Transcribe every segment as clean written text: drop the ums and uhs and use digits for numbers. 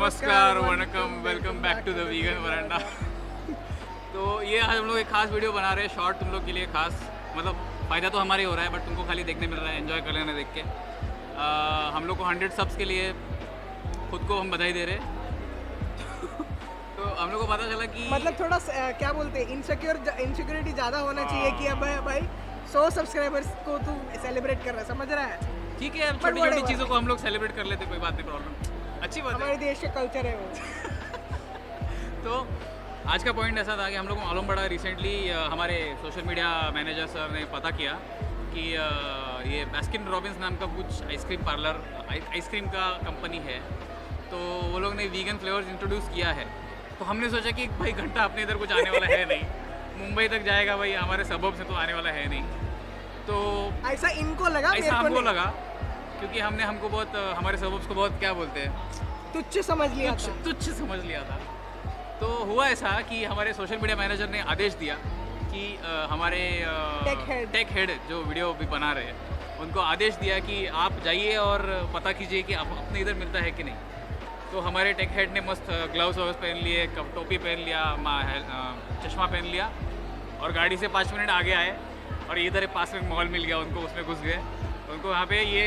नमस्कार वनकम welcome back to the vegan veranda. तो ये आज हम लोग एक खास वीडियो बना रहे हैं, शॉर्ट तुम लोग के लिए खास। मतलब फ़ायदा तो हमारे हो रहा है बट तुमको खाली देखने मिल रहा है, एंजॉय कर लेना देख के। हम लोग को 100 सब्स के लिए खुद को हम बधाई दे रहे हैं। तो हम लोग को पता चला कि मतलब थोड़ा क्या बोलते हैं, इनसिक्योरिटी ज़्यादा होना चाहिए कि अब भाई 100 सब्सक्राइबर्स को तू सेलिब्रेट कर रहा है, समझ रहा है? ठीक है, अब छोटी छोटी चीज़ों को हम लोग सेलिब्रेट कर लेते, कोई बात नहीं, प्रॉब्लम अच्छी बात है, हमारे देश का कल्चर है वो। तो आज का पॉइंट ऐसा था कि हम लोग को मालूम पड़ा रिसेंटली, हमारे सोशल मीडिया मैनेजर सर ने पता किया कि ये बास्किन रॉबिन्स नाम का कुछ आइसक्रीम पार्लर, आइसक्रीम का कंपनी है, तो वो लोग ने वीगन फ्लेवर्स इंट्रोड्यूस किया है। तो हमने सोचा कि भाई घंटा अपने इधर कुछ आने वाला है नहीं, मुंबई तक जाएगा भाई, हमारे सबब से तो आने वाला है नहीं। तो ऐसा इनको लगा, ऐसा हमको लगा क्योंकि हमको बहुत, हमारे सबब को बहुत क्या बोलते हैं, तुच्छ समझ लिया था। तुच्छ समझ लिया था। तो हुआ ऐसा कि हमारे सोशल मीडिया मैनेजर ने आदेश दिया कि हमारे टेक हेड जो वीडियो भी बना रहे हैं उनको आदेश दिया कि आप जाइए और पता कीजिए कि आप अपने इधर मिलता है कि नहीं। तो हमारे टेक हेड ने मस्त ग्लव्स वग्स पहन लिए, टोपी पहन लिया, चश्मा पहन लिया और गाड़ी से 5 मिनट आगे आए और इधर पास में मॉल मिल गया उनको, उसमें घुस गए। उनको वहाँ पे ये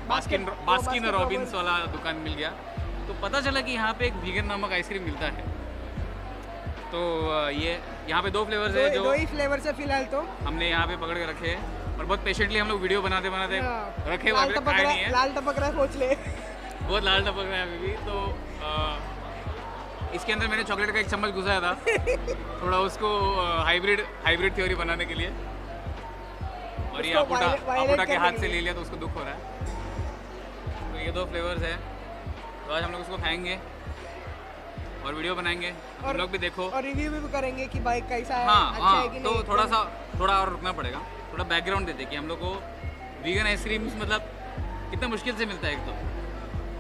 बास्किन रॉबिन्स वाला दुकान मिल गया। तो पता चला कि यहाँ पे एक वीगन नामक आइसक्रीम मिलता है। तो ये यहाँ पे 2 फ्लेवर्स है, जो 2 ही फ्लेवर्स है फिलहाल। तो हमने यहाँ पे पकड़ के रखे हैं और बहुत पेशेंटली हम लोग वीडियो बनाते रखे हुए, खाए नहीं है। लाल टपक रहा है, सोच ले। बहुत लाल टपक रहा है अभी भी। तो इसके अंदर मैंने चॉकलेट का एक चम्मच घुसाया था थोड़ा उसको हाइब्रिड थ्योरी बनाने के लिए, और ये अपूटा के हाथ से ले लिया तो उसको दुख हो रहा है। तो ये 2 फ्लेवर्स है, तो आज हम लोग उसको खाएंगे और वीडियो बनाएंगे, हम लोग भी देखो और रिव्यू भी करेंगे कि बाइक कैसा है, अच्छा हाँ, है कि तो नहीं। थोड़ा और रुकना पड़ेगा, थोड़ा बैकग्राउंड देते कि हम लोग को वीगन आइसक्रीम मतलब कितना मुश्किल से मिलता है।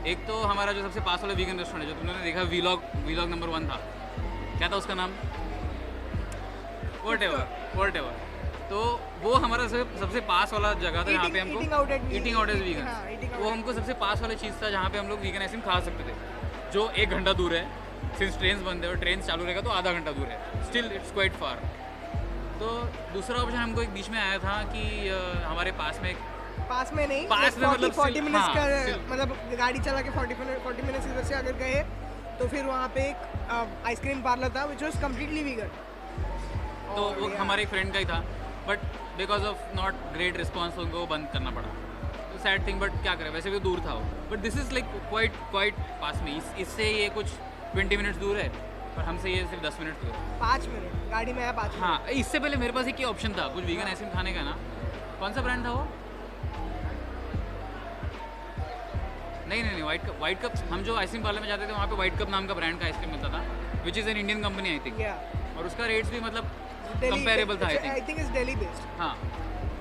एक तो हमारा जो सबसे पास वाला वीगन रेस्टोरेंट है, जो तुमने देखा व्लॉग नंबर 1 था, क्या था उसका नाम, व्हाटएवर। तो वो हमारा सबसे पास वाला जगह था जहाँ पे हमको ईटिंग आउट एज वीगन, वो हमको सबसे पास वाला चीज़ था जहाँ पे हम लोग वीगन आइसक्रीम खा सकते थे, जो 1 घंटा दूर है। सिंस ट्रेन बंद है और ट्रेन चालू रहेगा तो आधा घंटा दूर है, स्टिल इट्स क्वाइट फार। तो दूसरा ऑप्शन हमको एक बीच में आया था कि हमारे पास में नहीं, पास में मतलब 40 मिनट्स का, मतलब गाड़ी चला के 40 मिनट्स इधर से अगर गए तो फिर वहाँ पे एक आइसक्रीम पार्लर था विच वॉज कम्प्लीटली वीगन। तो वो हमारे एक फ्रेंड का ही था, but because of not great response उनको बंद करना पड़ा। तो सैड थिंग, बट क्या करें, वैसे भी दूर था वो। But this is like quite पास में, इससे ये कुछ 20 मिनट्स दूर है और हमसे ये सिर्फ 10 मिनट दूर है। 5 मिनट गाड़ी में है, 5 मिनट। हाँ, इससे पहले मेरे पास एक ही ऑप्शन था कुछ वीगन आइसक्रीम खाने का ना। कौन सा ब्रांड था वो? नहीं, वाइट कप। हम जो आइसक्रीम पार्लर में जाते थे वहाँ पे वाइट कप नाम का ब्रांड का आइसक्रीम मिलता था, which is an Indian company I think, और उसका रेट्स भी मतलब कंपेरेबल था I think is Delhi based. हाँ,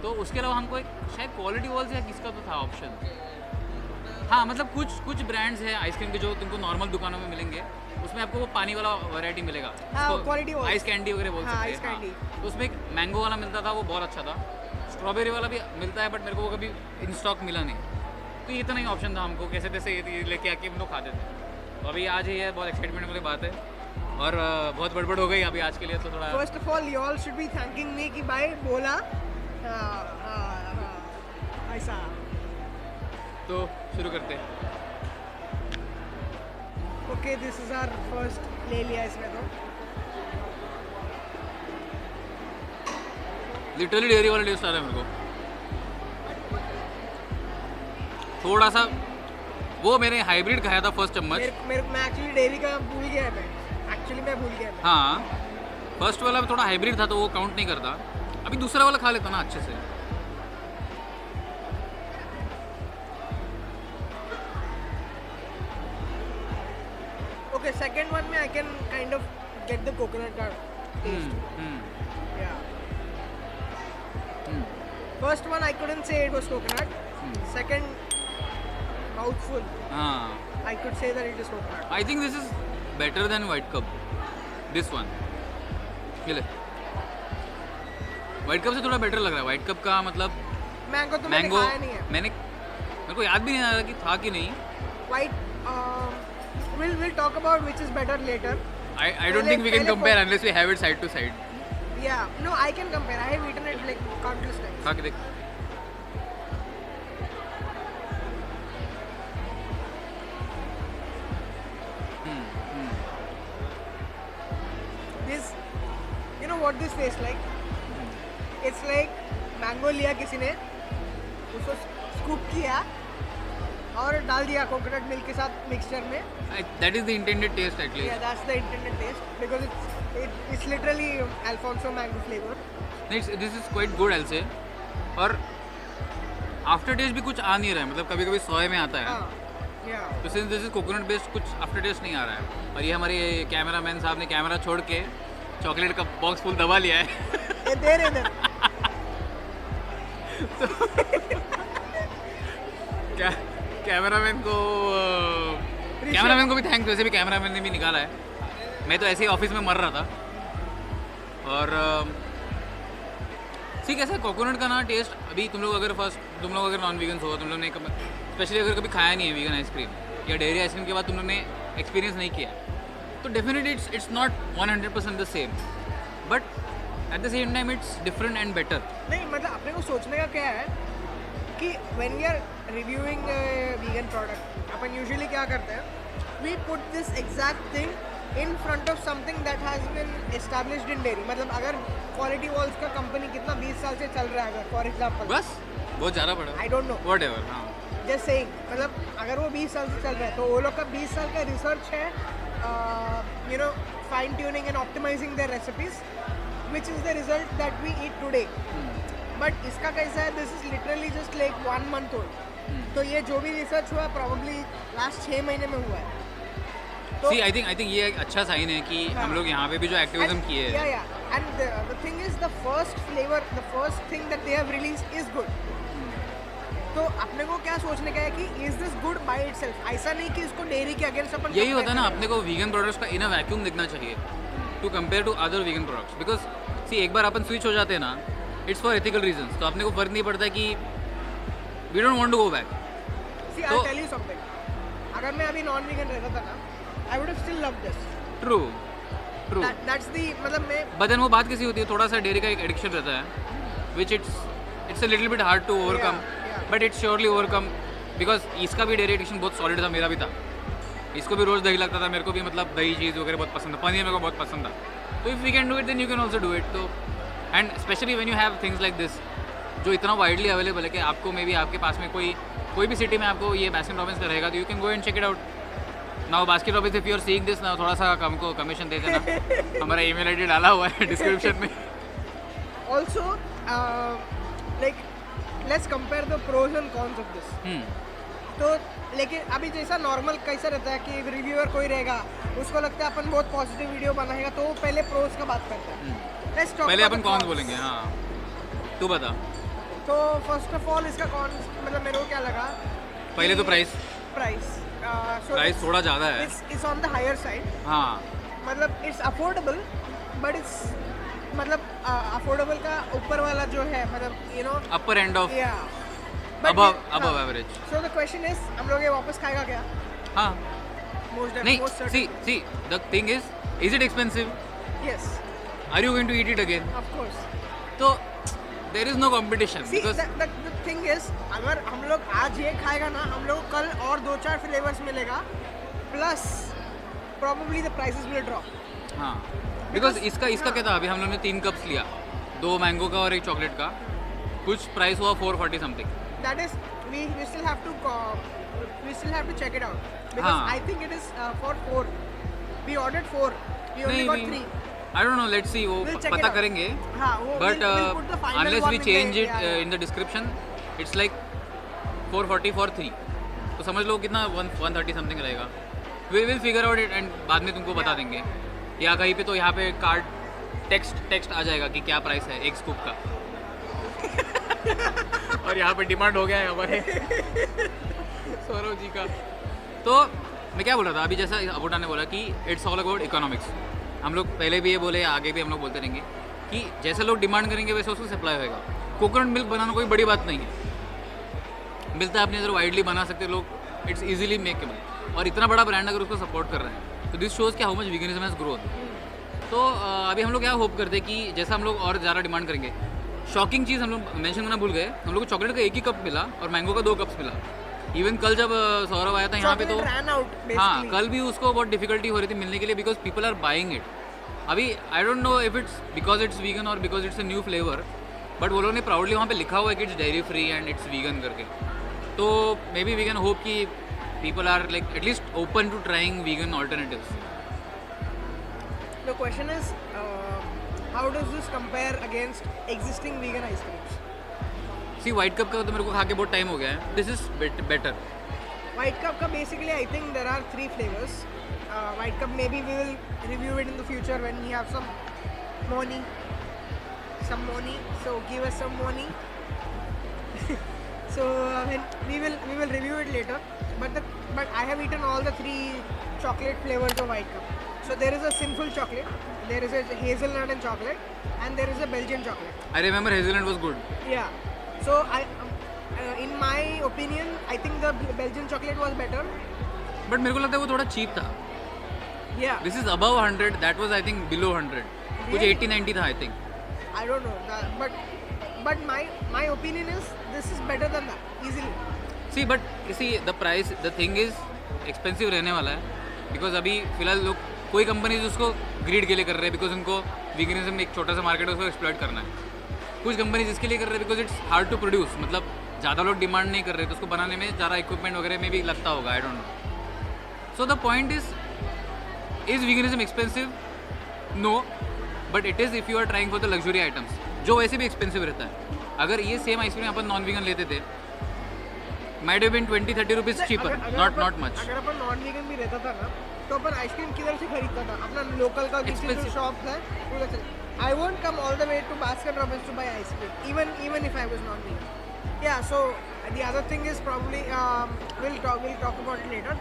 तो उसके अलावा हमको एक शायद क्वालिटी वॉल्स या किसका तो था ऑप्शन। हाँ, मतलब कुछ ब्रांड्स है आइसक्रीम के जो तुमको नॉर्मल दुकानों में मिलेंगे, उसमें आपको वो पानी वाला वैरायटी मिलेगा, आइस कैंडी वगैरह बोल सकते हैं। तो उसमें एक मैंगो वाला मिलता था, वो बहुत अच्छा था। स्ट्रॉबेरी वाला भी मिलता है बट मेरे को वो कभी इन स्टॉक मिला नहीं। तो ये इतना ही ऑप्शन था हमको, कैसे तैसे ये लेके आके हम लोग खाते थे। तो अभी आज ही है, बहुत एक्साइटमेंट वाली बात है और बहुत गड़बड़ हो गई अभी आज के लिए। तो थोड़ा first of all you all should be thanking me कि भाई बोला ऐसा। तो शुरू करते हैं। Okay, this is our first, ले लिया इसमें तो लिटरली डेयरी वाला टेस्ट आ रहा है मेरे को। थोड़ा सा वो मैंने हाइब्रिड खाया था फर्स्ट चम्मच। मैं एक्चुअली डेयरी का भूल गया, मैं भूल गया। हाँ, फर्स्ट वाला थोड़ा हाइब्रिड था तो वो काउंट नहीं करता। अभी दूसरा वाला खा लेता ना अच्छे से। ओके, सेकंड वन में I can kind of get the coconut का taste. First one I couldn't say it was coconut, second mouthful. I could say that it is coconut. I think this is better than White Cup. This one. ये ले। White Cup से थोड़ा better लग रहा है। White Cup का मतलब mango तो मैंने खाया नहीं है। मेरे को याद भी नहीं आ रहा कि था कि नहीं। we'll talk about which is better later. I don't think we can compare unless we have it side to side. Yeah, no, I can compare. I have eaten it like countless times. खा के देख. This, you know what this tastes like? It's like mango लिया किसी ने, उसको scoop किया और डाल दिया कोकोनट मिल्क के साथ मिक्सचर में. That is the intended taste at least. Yeah, that's the intended taste because it's literally Alfonso mango flavor. This is quite good I'll say. और आफ्टर टेस्ट भी कुछ आ नहीं रहा है, मतलब कभी कभी सोए में आता है. तो since this is coconut based कुछ आफ्टर टेस्ट नहीं आ रहा है. और ये हमारे कैमरा मैन साहब ने कैमरा छोड़ के चॉकलेट का बॉक्स फुल दबा लिया है. क्या कैमरामैन को भी थैंक्स. वैसे भी कैमरामैन ने भी निकाला है. मैं तो ऐसे ही ऑफिस में मर रहा था. और ठीक है सर, कोकोनट का ना टेस्ट अभी तुम लोग अगर नॉन वीगन हो, तुम लोग ने स्पेशली अगर कभी खाया नहीं है वीगन आइसक्रीम या डेयरी आइसक्रीम के बाद तुम लोग ने एक्सपीरियंस नहीं किया, तो definitely it's not 100% the same, but at the same time it's different and better. नहीं मतलब अपने को सोचने का क्या है कि when we are reviewing vegan product, अपन यूजुअली क्या करते हैं, we put this exact thing in front of something that has been established in dairy. मतलब अगर क्वालिटी वॉल्स का कंपनी कितना 20 साल से चल रहा है, अगर फॉर एग्जांपल बस बहुत ज़्यादा पड़ा, आई डोंट नो व्हाटएवर. हाँ, जस्ट सेइंग, मतलब अगर वो 20 साल से चल रहा है तो वो लोग का 20 साल का रिसर्च है, you know, fine tuning and optimising their recipes, which is the result that we eat today. बट इसका कैसा है, this is literally just like 1 month old. तो ये जो भी रिसर्च हुआ प्रॉब्ली लास्ट 6 महीने में हुआ है. See, I think ये एक अच्छा साइन है कि हम लोग यहाँ पे भी जो एक्टिविज्म किए हैं. Yeah. And the thing is, the first flavor, the first thing that they have released is good. तो अपने को क्या सोचने का है कि is this good by itself? ऐसा नहीं कि इसको डेयरी के अगेंस्ट अपन. यही होता है ना, अपने को वीगन प्रोडक्ट्स का इन अ वैक्यूम देखना चाहिए to compare to other vegan products. Because see एक बार अपन स्विच हो जाते हैं ना, इट्स फॉर एथिकल रीजंस, तो अपने को फर्क नहीं पड़ता कि we don't want to go back. See, I'll tell you something. अगर मैं अभी नॉन वीगन रहता था ना, I would have still loved this. True. That's the मतलब मैं. But then वो बात कैसी होती है, थोड़ा सा डेयरी का एक एडिक्शन रहता है, which it's a little bit hard to overcome, but it's surely overcome because इसका भी डेयरी एडिक्शन बहुत सॉलिड था, मेरा भी था. इसको भी रोज़ दही लगता था, मेरे को भी मतलब दही चीज़ वगैरह बहुत पसंद था, पनीर मेरे को बहुत पसंद था. तो if we can do it then you can also do it. तो and specially when you have things like this जो इतना वाइडली अवेलेबल है कि आपको मे बी आपके पास में कोई भी सिटी में आपको ये बास्किन रॉबिन्स का रहेगा, तो you can go and check it out. Now Baskin Robbins if you are seeing this ना, थोड़ा सा हमको कमीशन दे देना. हमारा ईमेल आईडी डाला हुआ है डिस्क्रिप्शन में. Also, like let's compare the pros and cons of this. तो लेकिन अभी जैसा नॉर्मल कैसा रहता है कि रिव्यूअर कोई रहेगा, उसको लगता है अपन बहुत पॉजिटिव वीडियो बनाएगा, तो वो पहले प्रोज का बात करता है. पहले अपन कॉन्स बोलेंगे. हाँ, तू बता. तो फर्स्ट ऑफ ऑल इसका कॉन्स मतलब मेरे को क्या लगा, पहले तो प्राइस थोड़ा ज़्यादा है. It's on the higher side. हाँ, मतलब इट्स अफोर्डेबल, बट इट्स मतलब अफोर्डेबल का ऊपर वाला जो है, मतलब you know upper end of above average. So the question is, हम लोग ये वापस खाएगा क्या? हाँ. नहीं, most certainly. see the thing is it expensive? Yes. Are you going to eat it again? Of course. तो there is no competition. See, because the thing is, अगर हम लोग आज ये खाएगा ना, हम लोग कल और 2-4 फ्लेवर्स मिलेगा, plus probably the prices will drop. हाँ, because इसका क्या था, अभी हम लोगों ने 3 कप्स लिया, 2 मैंगो का और 1 चॉकलेट का, कुछ प्राइस हुआ 440 something. That is, we still have to check it out because I think it is for 4. We ordered 4. We only got 3. I don't know. Let's see. वो पता करेंगे. हाँ, वो but we'll put the final unless one we in change the, it in the description, it's like 440 for 3. तो समझ लो कितना 130 something रहेगा. We will figure out it and बाद में तुमको बता देंगे. या कहीं पे तो यहाँ पे कार्ड टेक्स्ट आ जाएगा कि क्या प्राइस है एक स्कूप का. और यहाँ पे डिमांड हो गया है हमारे सौरव जी का. तो मैं क्या बोल रहा था, अभी जैसा अबूटा ने बोला कि इट्स ऑल अबाउट इकोनॉमिक्स. हम लोग पहले भी ये बोले, आगे भी हम लोग बोलते रहेंगे कि जैसे लोग डिमांड करेंगे वैसे उसको सप्लाई होएगा. कोकोनट मिल्क बनाना कोई बड़ी बात नहीं है, मिलता है अपने इधर वाइडली बना सकते लोग, इट्स ईजिली मेकेबल. और इतना बड़ा ब्रांड अगर उसको सपोर्ट कर रहे हैं तो दिस शोज़ कि how much veganism has growth. तो अभी हम लोग क्या होप करते हैं कि जैसा हम लोग और ज़्यादा डिमांड करेंगे। शॉकिंग चीज़ हम लोग मेंशन करना भूल गए, हम लोग को चॉकलेट का एक ही कप मिला और मैंगो का 2 कप्स मिला। इवन कल जब सौरभ आया था यहाँ पे तो ran out, हाँ basically. कल भी उसको बहुत डिफिकल्टी हो रही थी मिलने के लिए because people are buying it. अभी I don't know if it's because it's vegan और because it's a new flavour, but वो लोगों ने प्राउडली वहाँ पे लिखा हुआ है कि it's dairy free and it's vegan करके। तो may be we can hope कि people are like at least open to trying vegan alternatives. The question is, how does this compare against existing vegan ice creams? C white cup का तो मेरे को खा के बहुत टाइम हो गया है, this is better. White Cup ka basically I think there are 3 flavors. White Cup maybe we will review it in the future when we have some money. So give us some money. So when we will review it later. But I have eaten all the 3 chocolate flavors of White Cup. So there is a sinful chocolate, there is a hazelnut and chocolate, and there is a Belgian chocolate. I remember hazelnut was good. Yeah. So in my opinion, I think the Belgian chocolate was better. But मेरे को लगता है वो थोड़ा cheap था। Yeah. This is above 100, that was I think below 100, कुछ Really? 80-90 था I think. I don't know. But my opinion is this is better than that easily. See but the price the thing is expensive रहने वाला है because अभी फिलहाल लोग कोई companies उसको ग्रीड के लिए कर रहे हैं बिकॉज उनको वीगनिज्म एक छोटा सा मार्केट है उसको एक्सप्लॉइट करना है। कुछ कंपनीज इसके लिए कर रहे हैं because it's hard to produce, मतलब ज़्यादा लोग डिमांड नहीं कर रहे तो उसको बनाने में ज़्यादा इक्विपमेंट वगैरह में भी लगता होगा, I don't know. So the point is veganism expensive? No, but it is if you are trying for the luxury items जो वैसे भी एक्सपेंसिव रहता है। अगर ये सेम आइसक्रीम अपन नॉन वीगन लेते थे might have been 20-30 rupees cheaper, not much. अगर अपन नॉन वीगन भी रहता था ना तो अपन आइसक्रीम किधर से खरीदता था? अपना लोकल का किसी Expensive. शॉप है उधर से। I won't come all the way to Baskin Robbins to buy ice cream, even if I was non vegan. Yeah. So the other thing is probably we'll talk about it later.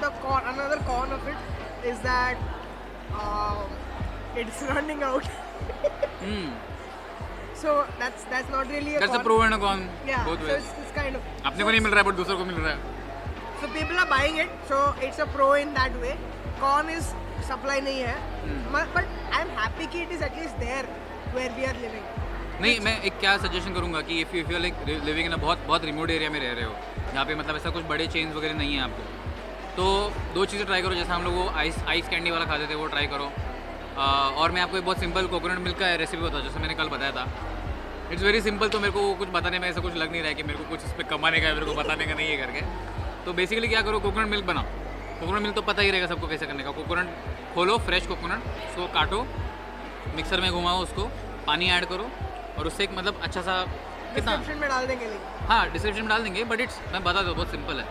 Another con of it is that it's running out. So that's not really a that's a con. Pro and a con Yeah. Both So veg. it's kind of. अपने को नहीं मिल रहा है but दूसरों को मिल रहा है। So people are buying it, so it's a pro in that way. Con is supply नहीं है, but I'm happy कि it is at least there where we are living. नहीं, मैं एक क्या सजेशन करूंगा कि if you like living in a बहुत रिमोट एरिया में रह रहे हो जहाँ पे मतलब ऐसा कुछ बड़े चेंज वगैरह नहीं है आपको, तो 2 चीज़ें ट्राई करो। जैसे हम लोग वो आइस कैंडी वाला खाते थे वो ट्राई करो। और मैं आपको एक बहुत सिंपल कोकोनट मिल्क का रेसिपी बताऊँ जैसे मैंने कल बताया था। इट्स वेरी सिंपल, तो मेरे को कुछ बताने में ऐसा कुछ लग नहीं रहा है कि मेरे को कुछ इस पर कमाने का है, मेरे को बताने का नहीं है करके। तो बेसिकली क्या करो, कोकोनट मिल्क बनाओ। कोकोनट मिल्क तो पता ही रहेगा सबको कैसे करने का। कोकोनट खोलो, फ्रेश कोकोनट, उसको काटो, मिक्सर में घुमाओ, उसको पानी ऐड करो और उससे एक मतलब अच्छा सा कितना, Description में डाल देंगे link. हाँ डिस्क्रिप्शन में डाल देंगे, बट इट्स मैं बता दूँ बहुत सिंपल है।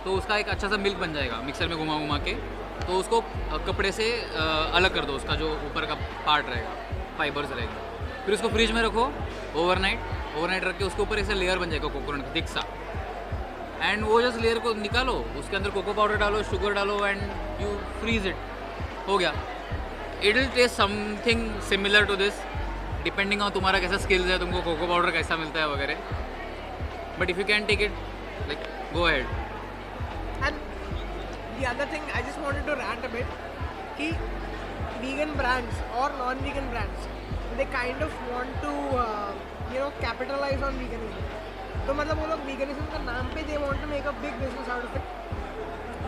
तो उसका एक अच्छा सा मिल्क बन जाएगा मिक्सर में घुमा के। तो उसको कपड़े से अलग कर दो, उसका जो ऊपर का पार्ट रहेगा, फाइबर्स रहेगा। फिर उसको फ्रिज में रखो ओवरनाइट रख के उसके ऊपर ऐसे लेयर बन जाएगा कोकोनट का थिक सा। एंड वो जस्ट लेयर को निकालो, उसके अंदर कोको पाउडर डालो, शुगर डालो एंड यू फ्रीज इट, हो गया। It will taste something similar to this depending on तुम्हारा कैसा स्किल्स है, तुमको कोको पाउडर कैसा मिलता है वगैरह। But if you can take it like go ahead. And the other thing I just wanted to rant a bit कि vegan brands or non-vegan brands they kind of want to capitalize on veganism. तो मतलब वो लोग veganism का नाम पे they want to make a big business out of it,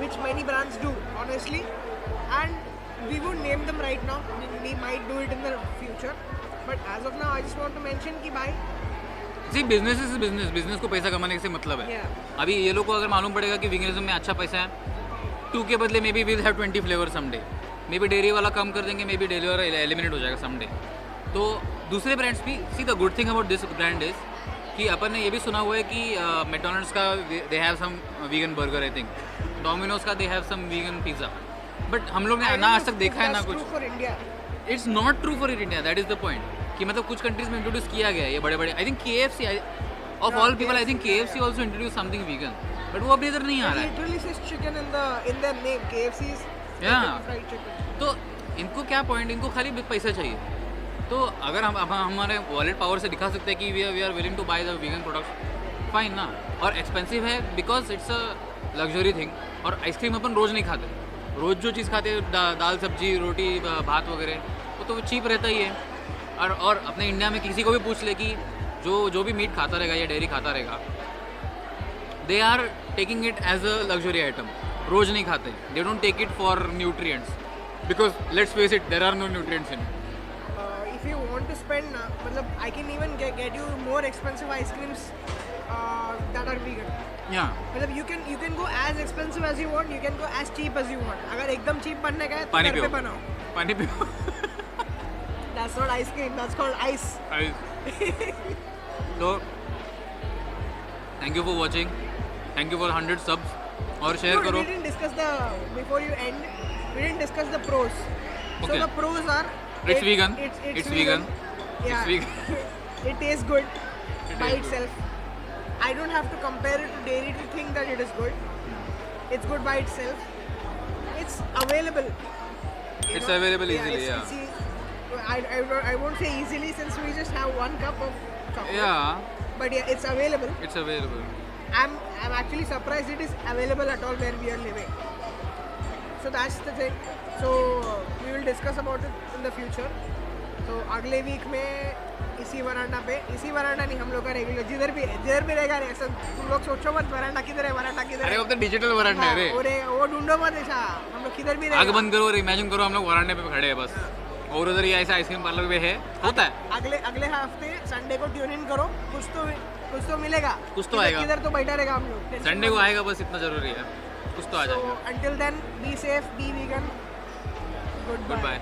which many brands do honestly, and we won't name them right now. We might do it in the future, but as of now I just want to mention कि भाई जी business is business को पैसा कमाने से मतलब है। Yeah. अभी ये लोग को अगर मालूम पड़ेगा कि वीगनिज्म में अच्छा पैसा है, 2 के बदले may be will have 20 flavour someday, may be dairy वाला कम कर देंगे, मे बी डेयरी वाला एलिमिनेट हो जाएगा समडे। तो दूसरे ब्रांड्स भी see the good thing about this brand is कि अपन ने ये भी सुना हुआ है कि मैकडोनल्ड्स का they have some vegan burger, I think Domino's का they have some vegan pizza, but हम लोग ने ना आज तक देखा है ना कुछ। for India. It's not true for India, that is the point कि मतलब कुछ कंट्रीज में इंट्रोड्यूस किया गया है ये बड़े I think KFC of all people, I think KFC also introduce something vegan, but वो अभी इधर नहीं आ रहा है। Literally says chicken in their name. KFC is Yeah. fried chicken. तो इनको क्या पॉइंट, इनको खाली पैसा चाहिए। तो अगर हम हमारे वॉलेट पावर से दिखा सकते हैं कि we are willing to buy the vegan products, fine ना, और एक्सपेंसिव है because it's a luxury thing. और आइसक्रीम अपन रोज़ नहीं खाते, रोज़ जो चीज़ खाते हैं दाल सब्जी रोटी भात वगैरह, वो तो चीप रहता ही है। और अपने इंडिया में किसी को भी पूछ ले कि जो भी मीट खाता रहेगा या डेयरी खाता रहेगा, they are taking it as a luxury item, रोज़ नहीं खाते, they don't take it for nutrients, because let's face it, there are no nutrients in. If you want to spend, मतलब I can even get you more expensive ice creams that are vegan. या मतलब you can go as expensive as you want, you can go as cheap as you want. अगर एकदम cheap बनने का है तो पानी घर पे पियो, बनाओ. पानी पियो। That's not ice cream, that's called ice. तो thank you for watching, thank you for 100 subs, और शेयर No, करो। we didn't discuss before you end, we didn't discuss the pros. So Okay. the pros are It's vegan. It's vegan. Yeah. It's vegan. It tastes good by tastes itself. I don't have to compare it to dairy to think that it is good. It's good by itself. It's available. You It's know? available easily, it's I won't say easily since we just have 1 cup of chocolate. Yeah, But yeah, it's available. it's available. I'm actually surprised it is available at all where we are living. So that's the thing. So we will discuss about it in the future. तो अगले week में इसी वरांडा नहीं, हम लोग का regular जिधर भी रहेगा रे, ऐसा तुम लोग सोचो मत वरांडा किधर है, अरे वो तो डिजिटल वरांडा है रे। वो ढूंढो मत ऐसा, हम लोग किधर भी आग रहेगा. बंद करो और इमेजिन करो हम लोग वरांडे पे खड़े हैं बस, और उधर ये ऐसा आइसक्रीम पार्लर भी है, होता है। अगले हफ्ते संडे को ट्यून इन करो, कुछ तो मिलेगा, कुछ तो आएगा। किधर तो बैठा रहेगा हम लोग. संडे को आएगा बस, इतना जरूरी है, कुछ तो आ जाएगा। So until then, be safe, be vegan. Goodbye. Good bye.